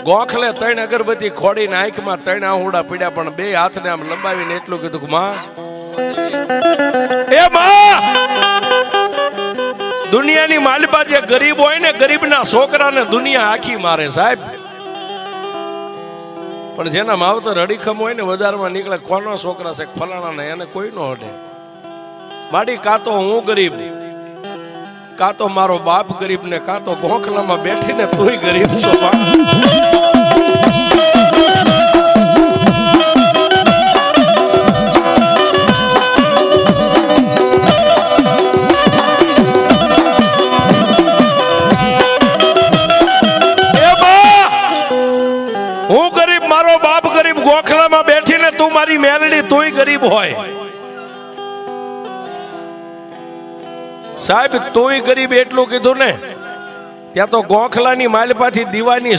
ગોખલે 3 અગરબત્તી ખોડીને આંખમાં 3 આહુડા પીડ્યા, પણ 2 હાથને આમ લંબાવીને એટલું કીધું કે માં, એ માં, દુનિયાની માલિપા જે ગરીબ હોય ને, ગરીબના છોકરાને દુનિયા આખી મારે સાહેબ, પણ જેના માવતર અડીખમ હોય ને, બજારમાં નીકળે કોનો છોકરા છે ફલાણા ને, એને કોઈ નો અડે. માડી કાં તો હું ગરીબ, કાં તો મારો બાપ ગરીબ, ને કાં તો ગોખલામાં બેઠીને તુંય ગરીબ છો. હું ગરીબ, મારો બાપ ગરીબ, ગોખલામાં બેઠીને તું મારી મેલડી, તુંય ગરીબ હોય સાહેબ. તુંય ગરીબ એટલું કીધું ને, ત્યાં તો ગોખલાની માલપાથી દીવાની